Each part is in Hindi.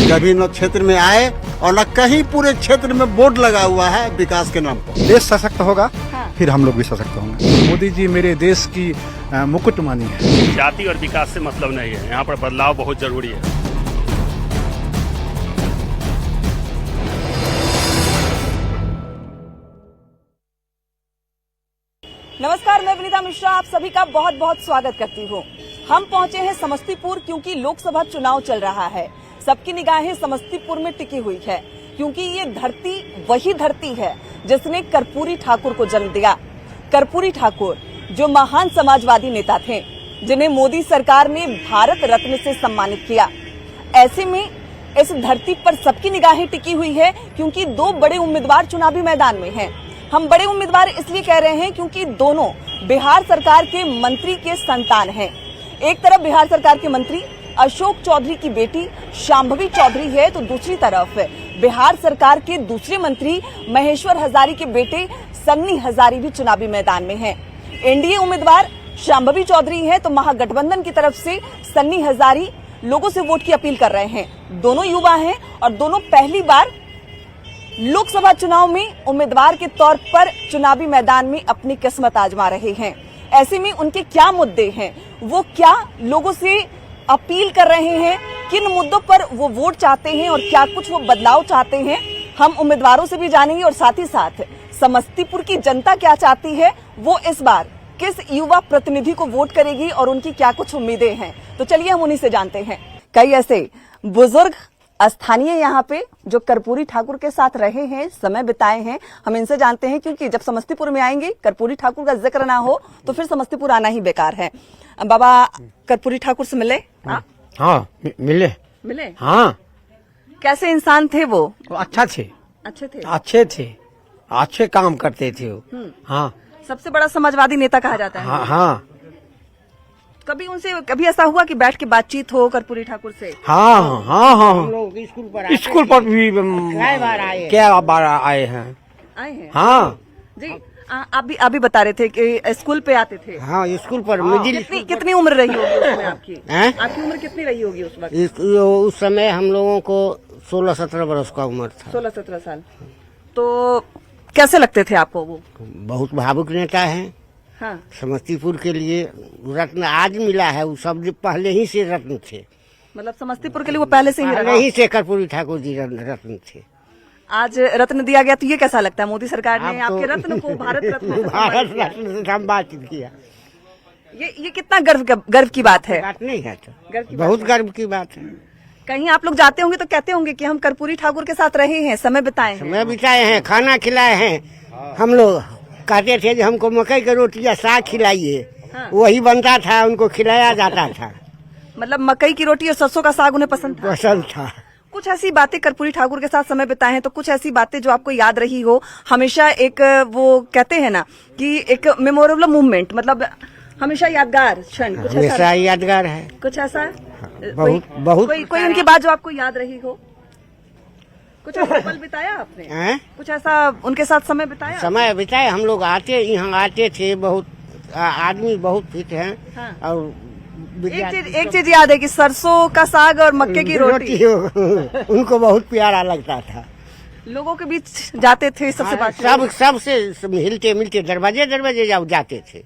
कभी न क्षेत्र में आए और न कहीं पूरे क्षेत्र में बोर्ड लगा हुआ है विकास के नाम पर। देश सशक्त होगा फिर हम लोग भी सशक्त होंगे। मोदी जी मेरे देश की मुकुटमणि है। जाति और विकास से मतलब नहीं है, यहाँ पर बदलाव बहुत जरूरी है। नमस्कार, मैं विनीता मिश्रा आप सभी का बहुत बहुत स्वागत करती हूँ। हम पहुँचे हैं समस्तीपुर क्योंकि लोकसभा चुनाव चल रहा है। सबकी निगाहें समस्तीपुर में टिकी हुई है क्योंकि ये धरती वही धरती है जिसने कर्पूरी ठाकुर को जन्म दिया। कर्पूरी ठाकुर जो महान समाजवादी नेता थे, जिन्हें मोदी सरकार ने भारत रत्न से सम्मानित किया। ऐसे में इस धरती पर सबकी निगाहें टिकी हुई है क्योंकि दो बड़े उम्मीदवार चुनावी मैदान में हैं। हम बड़े उम्मीदवार इसलिए कह रहे हैं क्योंकि दोनों बिहार सरकार के मंत्री के संतान हैं। एक तरफ बिहार सरकार के मंत्री अशोक चौधरी की बेटी शांभवी चौधरी है, तो दूसरी तरफ बिहार सरकार के दूसरे मंत्री महेश्वर हजारी के बेटे सन्नी हजारी भी चुनावी मैदान में हैं। एनडीए उम्मीदवार शांभवी चौधरी है, तो महागठबंधन की तरफ से सन्नी हजारी लोगों से वोट की अपील कर रहे हैं। दोनों युवा हैं और दोनों पहली बार लोकसभा चुनाव में उम्मीदवार के तौर पर चुनावी मैदान में अपनी किस्मत आजमा रहे हैं। ऐसे में उनके क्या मुद्दे हैं, वो क्या लोगों से अपील कर रहे हैं, किन मुद्दों पर वो वोट चाहते हैं और क्या कुछ वो बदलाव चाहते हैं, हम उम्मीदवारों से भी जानेंगे। और साथ ही साथ समस्तीपुर की जनता क्या चाहती है, वो इस बार किस युवा प्रतिनिधि को वोट करेगी और उनकी क्या कुछ उम्मीदें हैं, तो चलिए हम उन्हीं से जानते हैं। कई ऐसे बुजुर्ग स्थानीय यहाँ पे जो कर्पूरी ठाकुर के साथ रहे हैं, समय बिताए हैं, हम इनसे जानते हैं क्योंकि जब समस्तीपुर में आएंगे कर्पूरी ठाकुर का जिक्र ना हो तो फिर समस्तीपुर आना ही बेकार है। बाबा कर्पूरी ठाकुर से मिले? हाँ मिले। हाँ। कैसे इंसान थे वो? अच्छा थे। अच्छे थे, अच्छे काम करते थे वो। हाँ। सबसे बड़ा समाजवादी नेता कहा जाता है। हाँ। कभी उनसे कभी ऐसा हुआ कि बैठ के बातचीत हो कर्पूरी ठाकुर से? हाँ। हम लोग स्कूल पर भी क्या बार आए हैं। हाँ जी। आप भी बता रहे थे कि स्कूल पे आते थे। हाँ, स्कूल पर कितनी उम्र रही होगी उसमें आपकी? आपकी उम्र कितनी रही होगी उस वक्त? उस समय हम लोगों को 16-17 वर्ष का उम्र था। 16-17 साल। तो कैसे लगते थे आपको वो? बहुत भावुक नेता है। हाँ। समस्तीपुर के लिए रत्न आज मिला है, वो सब पहले ही से रत्न थे। मतलब समस्तीपुर के लिए वो पहले से ही से कर्पूरी ठाकुर जी रत्न थे। आज रत्न दिया गया तो ये कैसा लगता है? मोदी सरकार ने आपके रत्न को भारत रत्न से हम बातचीत किया। ये कितना गर्व की बात है? बात नहीं है तो बहुत गर्व की बात है। कहीं आप लोग जाते होंगे तो कहते होंगे कि हम कर्पूरी ठाकुर के साथ रहे हैं, समय बिताए हैं, खाना खिलाए हैं। हम लोग कहते थे हमको मकई की रोटी या साग खिलाइए। हाँ। वही बनता था, उनको खिलाया जाता था। मतलब मकई की रोटी और सरसों का साग उन्हें पसंद था। कुछ ऐसी बातें कर्पूरी ठाकुर के साथ समय बिताए हैं, तो कुछ ऐसी बातें जो आपको याद रही हो हमेशा, एक वो कहते हैं ना कि एक मेमोरेबल मूवमेंट, मतलब हमेशा यादगार क्षण, कुछ हमेशा यादगार है। कुछ ऐसा बहुत कोई उनकी बात जो आपको याद रही हो? कुछ ऐसा पल बिताया आपने? कुछ ऐसा उनके साथ समय बिताया? हम लोग यहाँ आते थे, बहुत आदमी बहुत फिट हैं। हाँ। और एक चीज याद है कि सरसों का साग और मक्के की रोटी उनको बहुत प्यारा लगता था। लोगों के बीच जाते थे, सबसे बात सबसे हिलते मिलते दरवाजे जाते थे।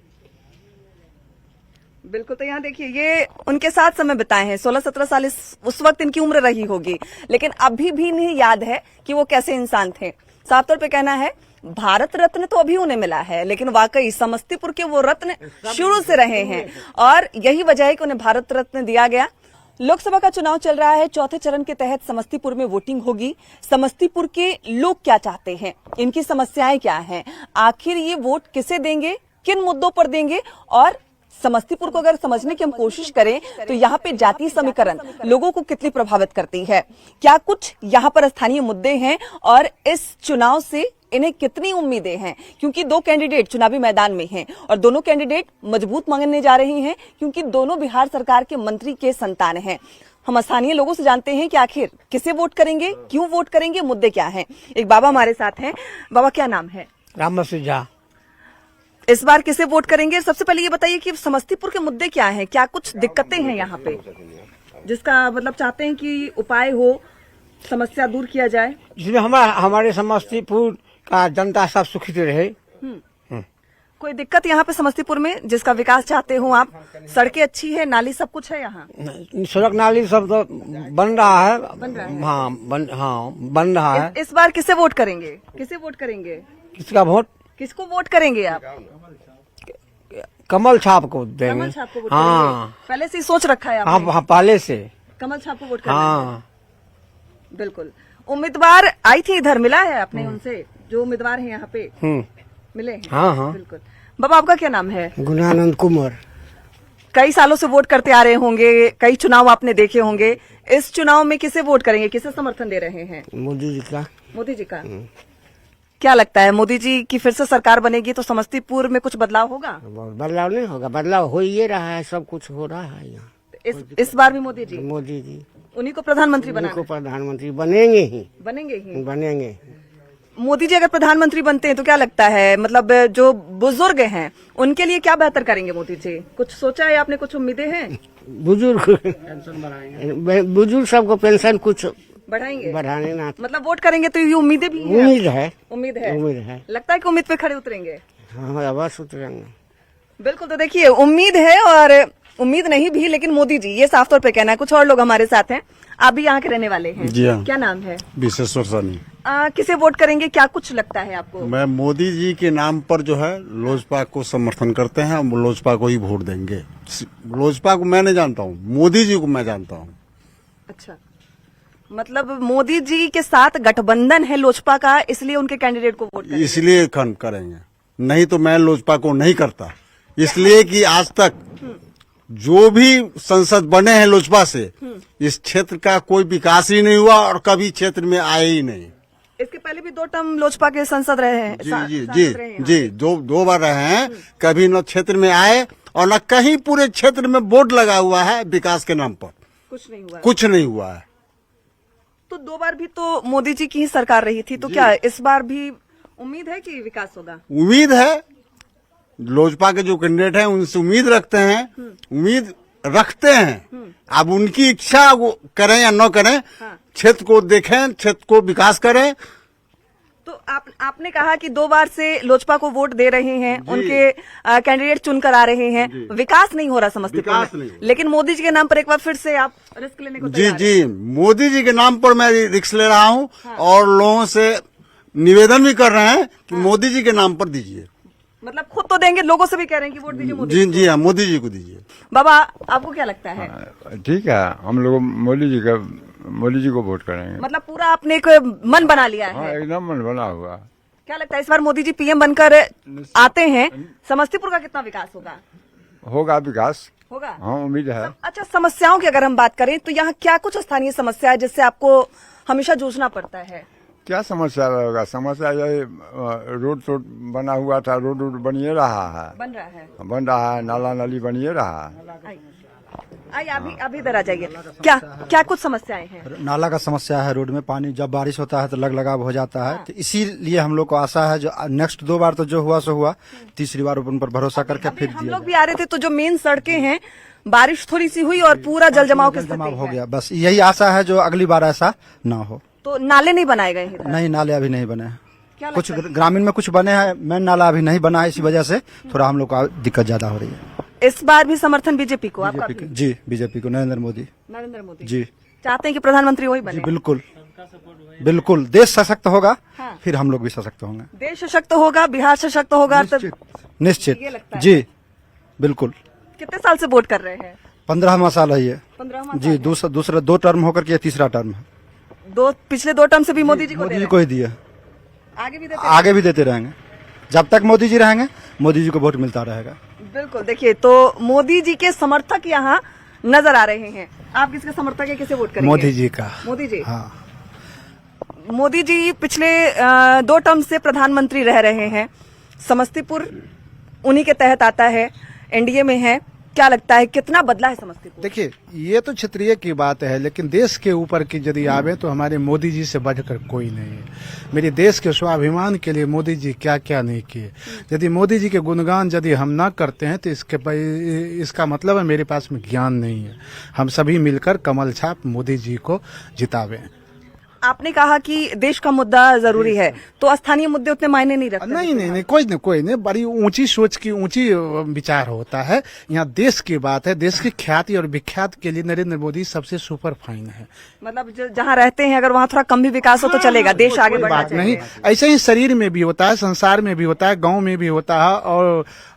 बिल्कुल। तो यहाँ देखिए, ये उनके साथ समय बिताए हैं। 16-17 साल उस वक्त इनकी उम्र रही होगी, लेकिन अभी भी नहीं याद है कि वो कैसे इंसान थे। साफ तौर पे कहना है भारत रत्न तो अभी उन्हें मिला है, लेकिन वाकई समस्तीपुर के वो रत्न शुरू से रहे हैं और यही वजह है कि उन्हें भारत रत्न दिया गया। लोकसभा का चुनाव चल रहा है, चौथे चरण के तहत समस्तीपुर में वोटिंग होगी। समस्तीपुर के लोग क्या चाहते हैं, इनकी समस्याएं क्या हैं, आखिर ये वोट किसे देंगे, किन मुद्दों पर देंगे, और समस्तीपुर को अगर समझने की हम कोशिश करें तो यहाँ पे जातीय समीकरण लोगों को कितनी प्रभावित करती है, क्या कुछ यहाँ पर स्थानीय मुद्दे हैं और इस चुनाव से इन्हें कितनी उम्मीदें हैं, क्योंकि दो कैंडिडेट चुनावी मैदान में हैं और दोनों कैंडिडेट मजबूत मांगने जा रही हैं क्योंकि दोनों बिहार सरकार के मंत्री के संतान हैं। हम स्थानीय लोगों से जानते हैं कि आखिर किसे वोट करेंगे, क्यों वोट करेंगे, मुद्दे क्या हैं। एक बाबा हमारे साथ हैं। बाबा क्या नाम है? राम झा। इस बार किसे वोट करेंगे? सबसे पहले ये बताइए कि समस्तीपुर के मुद्दे क्या हैं, क्या कुछ दिक्कतें हैं यहाँ पे जिसका मतलब चाहते हैं कि उपाय हो, समस्या दूर किया जाए। जिसमें हमारे समस्तीपुर का जनता सब सुखित रहे। कोई दिक्कत यहाँ पे समस्तीपुर में जिसका विकास चाहते हो आप? सड़कें अच्छी है, नाली सब कुछ है यहाँ? सड़क नाली सब तो बन रहा है। बन रहा है? हाँ बन रहा है। इस बार किसे वोट करेंगे? किसे वोट करेंगे? किसका वोट? किसको वोट करेंगे आप? कमल छाप को देंगे। कमल छाप को वोट हाँ करेंगे? पहले से ही सोच रखा है आपने? हाँ पहले से कमल छाप को वोट करना हाँ है। बिल्कुल। उम्मीदवार आई थी इधर, मिला है आपने उनसे? जो उम्मीदवार है यहाँ पे मिले हैं? हाँ बिल्कुल। बाबा आपका क्या नाम है? गुणानंद कुमार। कई सालों से वोट करते आ रहे होंगे, कई चुनाव आपने देखे होंगे। इस चुनाव में किसे वोट करेंगे, किसे समर्थन दे रहे हैं? मोदी जी का। मोदी जी का। क्या लगता है, मोदी जी की फिर से सरकार बनेगी तो समस्तीपुर में कुछ बदलाव होगा? बदलाव नहीं होगा, बदलाव हो ही रहा है, सब कुछ हो रहा है यहाँ। इस बार भी मोदी जी? मोदी जी उन्हीं को प्रधानमंत्री उनको बनाना? प्रधानमंत्री बनेंगे ही। बनेंगे ही। बनेंगे। मोदी जी अगर प्रधानमंत्री बनते हैं तो क्या लगता है, मतलब जो बुजुर्ग हैं उनके लिए क्या बेहतर करेंगे मोदी जी? कुछ सोचा है आपने, कुछ उम्मीदें हैं? बुजुर्ग सबको पेंशन कुछ बढ़ाएंगे? बढ़ाने ना। मतलब वोट करेंगे तो ये उम्मीदें भी हैं? उम्मीद है। उम्मीद है। उम्मीद है। लगता है कि उम्मीद पे खड़े उतरेंगे? हाँ अवश्य उतरेंगे। बिल्कुल। तो देखिए, उम्मीद है और उम्मीद नहीं भी, लेकिन मोदी जी, ये साफ तौर पे कहना है। कुछ और लोग हमारे साथ हैं, आप भी यहाँ के रहने वाले हैं? जी हाँ। क्या नाम है? विशेश्वर सानी। किसे वोट करेंगे, क्या कुछ लगता है आपको? मैं मोदी जी के नाम पर जो है लोजपा को समर्थन करते हैं, हम लोजपा को ही वोट देंगे। लोजपा को मैं नहीं जानता हूँ, मोदी जी को मैं जानता हूँ। अच्छा, मतलब मोदी जी के साथ गठबंधन है लोजपा का, इसलिए उनके कैंडिडेट को वोट करेंगे? इसलिए करेंगे, नहीं तो मैं लोजपा को नहीं करता। इसलिए कि आज तक जो भी संसद बने हैं लोजपा से, इस क्षेत्र का कोई विकास ही नहीं हुआ और कभी क्षेत्र में आए ही नहीं। इसके पहले भी 2 टर्म लोजपा के सांसद रहे हैं? जी, दो बार रहे हैं। कभी न क्षेत्र में आए और न कहीं पूरे क्षेत्र में बोर्ड लगा हुआ है विकास के नाम पर। कुछ नहीं हुआ? कुछ नहीं हुआ है। तो 2 बार भी तो मोदी जी की ही सरकार रही थी, तो क्या इस बार भी उम्मीद है कि विकास होगा? उम्मीद है, लोजपा के जो कैंडिडेट हैं उनसे उम्मीद रखते हैं, उम्मीद रखते हैं। अब उनकी इच्छा वो करें या न करें, क्षेत्र को देखें, क्षेत्र को विकास करें। तो आपने कहा कि 2 बार से लोजपा को वोट दे रहे हैं, उनके कैंडिडेट चुनकर आ रहे हैं, विकास नहीं हो रहा समस्तीपुर में, लेकिन मोदी जी के नाम पर एक बार फिर से आप रिस्क लेने को तैयार हैं? जी, मोदी जी के नाम पर मैं रिस्क ले रहा हूँ और लोगों से निवेदन भी कर रहे हैं कि मोदी जी के नाम पर दीजिए। मतलब खुद तो देंगे, लोगों से भी कह रहे हैं कि वोट दीजिए मोदी जी हाँ, मोदी जी को दीजिए। बाबा आपको क्या लगता है? ठीक है, हम लोग मोदी जी को वोट करेंगे। मतलब पूरा आपने एक मन बना लिया हाँ, है? एकदम मन बना हुआ। क्या लगता है इस बार मोदी जी पीएम बनकर आते हैं, समस्तीपुर का कितना विकास होगा विकास होगा? हाँ, उम्मीद है। अच्छा, समस्याओं की अगर हम बात करें तो यहाँ क्या कुछ स्थानीय समस्या है जिससे आपको हमेशा जूझना पड़ता है? क्या समस्या रहेगा? समस्या यही रोड बना हुआ था, रोड बनिए रहा है, बन रहा है, नाला नाली बनिए रहा है। आइए अभी इधर आ जाइए। क्या कुछ समस्याएं हैं? नाला का समस्या है, रोड में पानी जब बारिश होता है तो लगाव हो जाता है। तो इसीलिए हम लोग को आशा है जो नेक्स्ट 2 बार तो जो हुआ सो हुआ, तीसरी बार उन पर भरोसा करके फिर हम लोग भी आ रहे थे तो जो मेन सड़कें हैं, बारिश थोड़ी सी हुई और पूरा जल जमाव की स्थिति हो गया। बस यही आशा है जो अगली बार ऐसा ना हो। तो नाले नहीं बनाए गए हैं? नहीं, नाले अभी नहीं बने हैं। कुछ ग्रामीण में कुछ बने हैं, मेन नाला अभी नहीं बना है, इसी वजह से थोड़ा हम लोग को दिक्कत ज्यादा हो रही है। इस बार भी समर्थन बीजेपी को? आपका भी? जी, बीजेपी को, नरेंद्र मोदी जी चाहते हैं कि प्रधानमंत्री वही बने? बिल्कुल बिल्कुल। देश सशक्त होगा फिर हम लोग भी सशक्त होंगे। देश सशक्त होगा, बिहार सशक्त होगा, निश्चित जी बिल्कुल। कितने साल से वोट कर रहे हैं? 15वां साल है ये 15वां जी। दूसरा 2 टर्म होकर के 3रा टर्म है। पिछले 2 टर्म से भी मोदी जी को ही दिया, आगे भी देते रहेंगे। जब तक मोदी जी रहेंगे, मोदी जी को वोट मिलता रहेगा। बिल्कुल। देखिए, तो मोदी जी के समर्थक यहाँ नजर आ रहे हैं। आप किसके समर्थक है, किसे वोट करेंगे? मोदी जी का। मोदी जी? हाँ। मोदी जी पिछले 2 टर्म से प्रधानमंत्री रह रहे हैं, समस्तीपुर उन्हीं के तहत आता है, एनडीए में है। क्या लगता है कितना बदला है समस्तीपुर? देखिए, ये तो क्षेत्रीय की बात है, लेकिन देश के ऊपर की यदि आवे तो हमारे मोदी जी से बढ़कर कोई नहीं है। मेरे देश के स्वाभिमान के लिए मोदी जी क्या क्या नहीं किए। यदि मोदी जी के गुणगान यदि हम ना करते हैं तो इसका मतलब है मेरे पास में ज्ञान नहीं है। हम सभी मिलकर कमल छाप मोदी जी को जितावे। आपने कहा कि देश का मुद्दा जरूरी है, तो स्थानीय मुद्दे उतने मायने नहीं रखते? नहीं, कोई नहीं, बड़ी ऊंची सोच की ऊंची विचार होता है। यहाँ देश की बात है, देश की ख्याति और विख्यात के लिए नरेंद्र मोदी सबसे सुपर फाइन है। मतलब जहाँ रहते हैं अगर वहाँ थोड़ा कम भी विकास हो तो चलेगा, देश आगे बढ़ना बात नहीं, चाहिए। ऐसे ही शरीर में भी होता है, संसार में भी होता है, गांव में भी होता है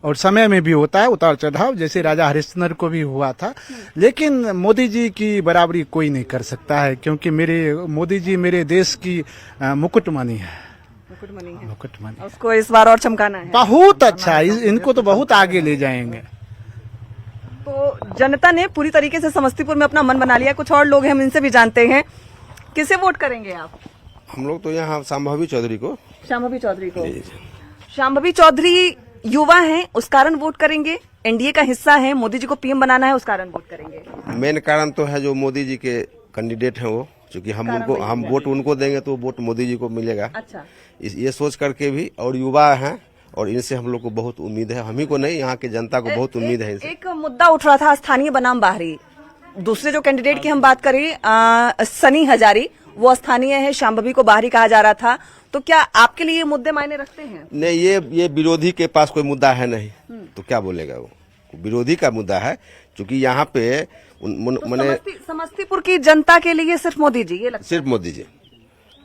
और समय में भी होता है उतार चढ़ाव, जैसे राजा हरिश्चंद्र को भी हुआ था। लेकिन मोदी जी की बराबरी कोई नहीं कर सकता है, क्योंकि मोदी जी मेरे देश की मुकुटमणि है। मुकुटमणि उसको इस बार और चमकाना है। बहुत अच्छा, इनको तो बहुत आगे ले जाएंगे। तो जनता ने पूरी तरीके से समस्तीपुर में अपना मन बना लिया। कुछ और लोग हैं, हम इनसे भी जानते हैं। किसे वोट करेंगे आप? हम लोग तो यहाँ शांभवी चौधरी को। शांभवी चौधरी को। शांभवी चौधरी युवा हैं, उस कारण वोट करेंगे? एनडीए का हिस्सा है, मोदी जी को पीएम बनाना है, उस कारण वोट करेंगे? मेन कारण तो है जो मोदी जी के कैंडिडेट हैं वो, क्योंकि हम वोट उनको देंगे तो वोट मोदी जी को मिलेगा। अच्छा। ये सोच करके भी, और युवा हैं और इनसे हम लोग को बहुत उम्मीद है, हम ही को नहीं यहाँ की जनता को बहुत उम्मीद है इनसे। एक मुद्दा उठ रहा था स्थानीय बनाम बाहरी। दूसरे जो कैंडिडेट की हम बात करें, सनी हजारी, वो स्थानीय है, शांभवी को बाहरी कहा जा रहा था। तो क्या आपके लिए ये मुद्दे मायने रखते हैं? नहीं, ये विरोधी के पास कोई मुद्दा है नहीं, तो क्या बोलेगा वो? विरोधी का मुद्दा है, क्योंकि यहाँ पे समस्तीपुर की जनता के लिए सिर्फ मोदी जी, ये लगता है? सिर्फ मोदी जी।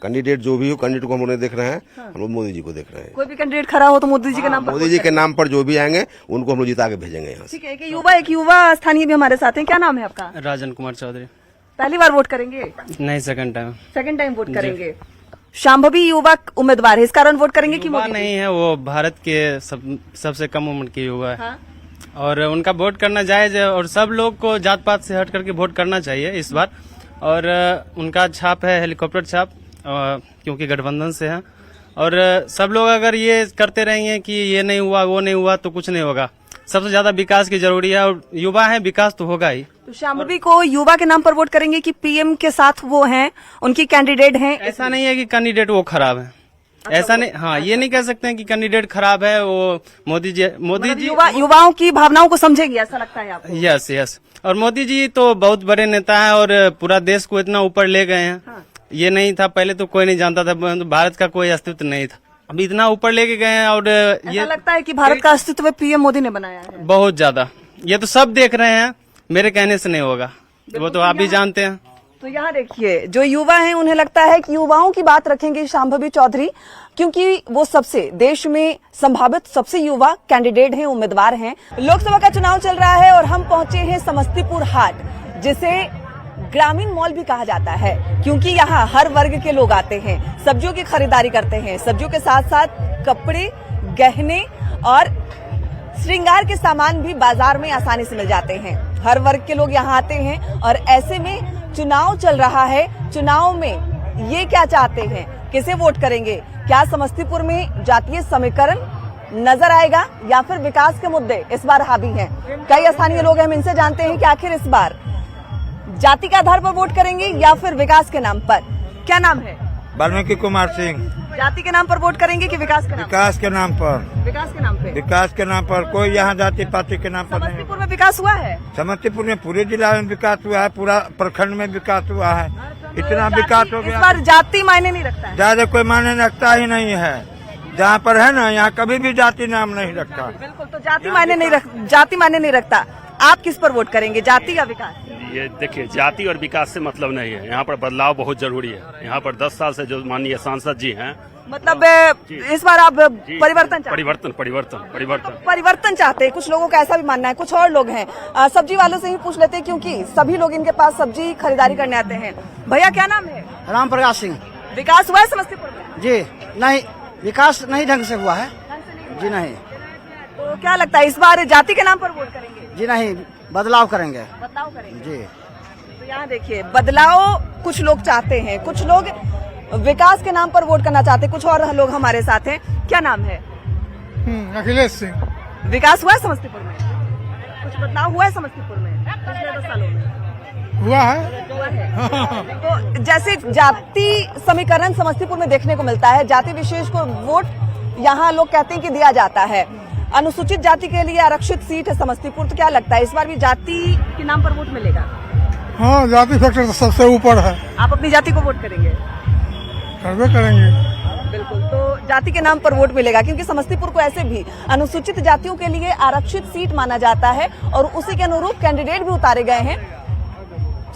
कैंडिडेट जो भी हो, कैंडिडेट को हम लोग देख रहे हैं, हम लोग मोदी जी को देख रहे हैं। कोई भी कैंडिडेट खड़ा हो तो मोदी जी के नाम पर? मोदी जी के नाम पर जो भी आएंगे उनको हम लोग जिता के भेजेंगे यहाँ से। ठीक है। एक युवा स्थानीय भी हमारे साथ है। क्या नाम है आपका? राजन कुमार चौधरी। पहली बार वोट करेंगे? नहीं, second time. Second time vote करेंगे। शांभवी युवा उम्मीदवार है, इस कारण वोट करेंगे कि मोदी? नहीं है, वो भारत के सबसे कम उम्र के युवा है। हाँ? और उनका वोट करना जायज है, और सब लोग को जात पात से हट करके वोट करना चाहिए इस बार। और उनका छाप है हेलीकॉप्टर छाप, क्योंकि गठबंधन से है। और सब लोग अगर ये करते रहेंगे कि ये नहीं हुआ वो नहीं हुआ तो कुछ नहीं होगा। सबसे ज्यादा विकास की जरूरी है, और युवा है, विकास तो होगा ही। तो शांभवी को युवा के नाम पर वोट करेंगे कि पीएम के साथ वो हैं, उनकी कैंडिडेट हैं? ऐसा नहीं है कि कैंडिडेट वो खराब है, ऐसा नहीं। हाँ, ये नहीं कह सकते हैं कि कैंडिडेट खराब है, वो मोदी जी युवाओं की भावनाओं को समझेगी, ऐसा लगता है आपको? यस। और मोदी जी तो बहुत बड़े नेता है और पूरा देश को इतना ऊपर ले गए हैं। हाँ। ये नहीं था पहले, तो कोई नहीं जानता था, भारत का कोई अस्तित्व नहीं था, अभी इतना ऊपर लेके गए हैं। और ये लगता है कि भारत का अस्तित्व पीएम मोदी ने बनाया है? बहुत ज्यादा, ये तो सब देख रहे हैं, मेरे कहने से नहीं होगा, वो तो आप भी जानते हैं। तो यहाँ देखिए, जो युवा हैं उन्हें लगता है कि युवाओं की बात रखेंगे शांभवी चौधरी, क्योंकि वो सबसे देश में संभावित सबसे युवा कैंडिडेट हैं, उम्मीदवार हैं। लोकसभा का चुनाव चल रहा है और हम पहुंचे हैं समस्तीपुर हाट, जिसे ग्रामीण मॉल भी कहा जाता है, क्योंकि यहाँ हर वर्ग के लोग आते हैं, सब्जियों की खरीदारी करते हैं। सब्जियों के साथ साथ कपड़े, गहने और श्रृंगार के सामान भी बाजार में आसानी से मिल जाते हैं। हर वर्ग के लोग यहाँ आते हैं और ऐसे में चुनाव चल रहा है। चुनाव में ये क्या चाहते हैं, किसे वोट करेंगे? क्या समस्तीपुर में जातीय समीकरण नजर आएगा या फिर विकास के मुद्दे इस बार हावी हैं? कई स्थानीय लोग हैं, हम इनसे जानते हैं कि आखिर इस बार जाति के आधार पर वोट करेंगे या फिर विकास के नाम पर। क्या नाम है? वाल्मीकि कुमार सिंह। जाति के नाम पर वोट करेंगे कि विकास के नाम? विकास के नाम पर। विकास के नाम पे? विकास के नाम पर, कोई यहाँ जाति पाति के नाम पर नहीं। समस्तीपुर में विकास हुआ है? समस्तीपुर में पूरे जिला में विकास हुआ है, पूरा प्रखंड में विकास हुआ है। इतना विकास हो गया, इस बार जाति मायने नहीं रखता है? ज्यादा कोई मायने रखता ही नहीं है। जहाँ पर है ना, यहाँ कभी भी जाति नाम नहीं रखता। बिल्कुल, तो जाति मायने नहीं रखता। आप किस पर वोट करेंगे, जाति या विकास? ये देखिए, जाति और विकास से मतलब नहीं है, यहाँ पर बदलाव बहुत जरूरी है। यहाँ पर 10 साल से जो माननीय सांसद जी हैं, मतलब इस बार आप परिवर्तन चाहते हैं। कुछ लोगों का ऐसा भी मानना है, कुछ और लोग हैं। सब्जी वालों से ही पूछ लेते हैं, क्योंकि सभी लोग इनके पास सब्जी खरीदारी करने आते हैं। भैया क्या नाम है? राम प्रकाश सिंह। विकास हुआ है समस्तीपुर में? जी नहीं, विकास नहीं ढंग से हुआ है जी। नहीं। तो क्या लगता है इस बार जाति के नाम पर वोट करेंगे? जी नहीं, बदलाव करेंगे। बदलाव करेंगे जी। तो यहाँ देखिए, बदलाव कुछ लोग चाहते हैं, कुछ लोग विकास के नाम पर वोट करना चाहते हैं। कुछ और लोग हमारे साथ हैं। क्या नाम है? अखिलेश सिंह। विकास हुआ है समस्तीपुर में? कुछ बदलाव हुआ है समस्तीपुर में पिछले 10 सालों में? हुआ है। तो जैसे जाति समीकरण समस्तीपुर में देखने को मिलता है, जाति विशेष को वोट यहाँ लोग कहते हैं कि दिया जाता है। अनुसूचित जाति के लिए आरक्षित सीट है समस्तीपुर, तो क्या लगता है इस बार भी जाति के नाम पर वोट मिलेगा? हाँ, जाति फैक्टर तो सबसे ऊपर है। आप अपनी जाति को वोट करेंगे? करवे करेंगे। बिल्कुल। तो जाति के नाम पर वोट मिलेगा, क्योंकि समस्तीपुर को ऐसे भी अनुसूचित जातियों के लिए आरक्षित सीट माना जाता है और उसी के अनुरूप कैंडिडेट भी उतारे गए हैं।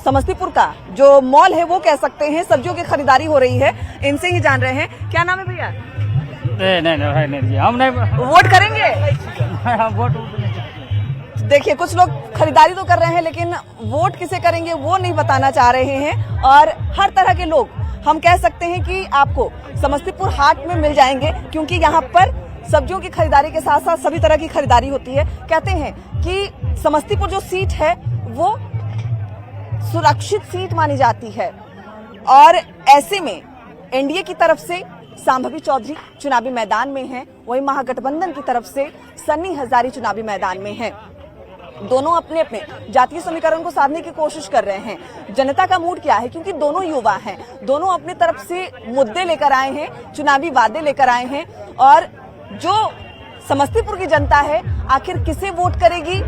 समस्तीपुर का जो मॉल है वो कह सकते हैं, सब्जियों की खरीदारी हो रही है, इनसे ही जान रहे हैं। क्या नाम है भैया? नहीं हम नहीं वोट करेंगे? वोट देखिए, कुछ लोग खरीदारी तो कर रहे हैं लेकिन वोट किसे करेंगे वो नहीं बताना चाह रहे हैं। और हर तरह के लोग हम कह सकते हैं कि आपको समस्तीपुर हाट में मिल जाएंगे, क्योंकि यहाँ पर सब्जियों की खरीदारी के साथ साथ सभी तरह की खरीदारी होती है। कहते हैं कि समस्तीपुर जो सीट है वो सुरक्षित सीट मानी जाती है और ऐसे में एनडीए की तरफ से सांभवी चौधरी चुनावी मैदान में हैं, वहीं महागठबंधन की तरफ से सन्नी हजारी चुनावी मैदान में हैं। दोनों अपने अपने जातीय समीकरण को साधने की कोशिश कर रहे हैं। जनता का मूड क्या है, क्योंकि दोनों युवा हैं, दोनों अपनी तरफ से मुद्दे लेकर आए हैं, चुनावी वादे लेकर आए हैं। और जो समस्तीपुर की जनता है आखिर किसे वोट करेगी,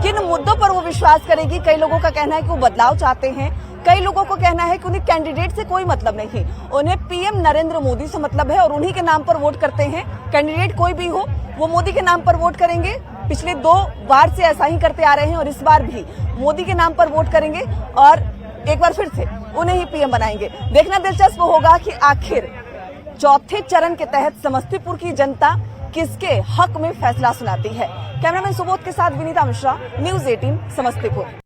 किन मुद्दों पर वो विश्वास करेगी? कई लोगों का कहना है कि वो बदलाव चाहते हैं, कई लोगों को कहना है कि उन्हें कैंडिडेट से कोई मतलब नहीं, उन्हें पीएम नरेंद्र मोदी से मतलब है और उन्हीं के नाम पर वोट करते हैं। कैंडिडेट कोई भी हो वो मोदी के नाम पर वोट करेंगे। पिछले 2 बार से ऐसा ही करते आ रहे हैं और इस बार भी मोदी के नाम पर वोट करेंगे और एक बार फिर से उन्हें ही पीएम बनाएंगे। देखना दिलचस्प होगा कि आखिर चौथे चरण के तहत समस्तीपुर की जनता किसके हक में फैसला सुनाती है। कैमरामैन सुबोध के साथ विनीता मिश्रा, न्यूज़ 18 समस्तीपुर।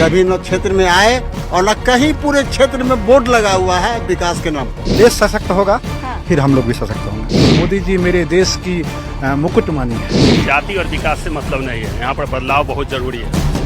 कभी न क्षेत्र में आए और न कहीं पूरे क्षेत्र में बोर्ड लगा हुआ है विकास के नाम पर। देश सशक्त होगा फिर हम लोग भी सशक्त होंगे। मोदी जी मेरे देश की मुकुट मानी है। जाति और विकास से मतलब नहीं है, यहाँ पर बदलाव बहुत जरूरी है।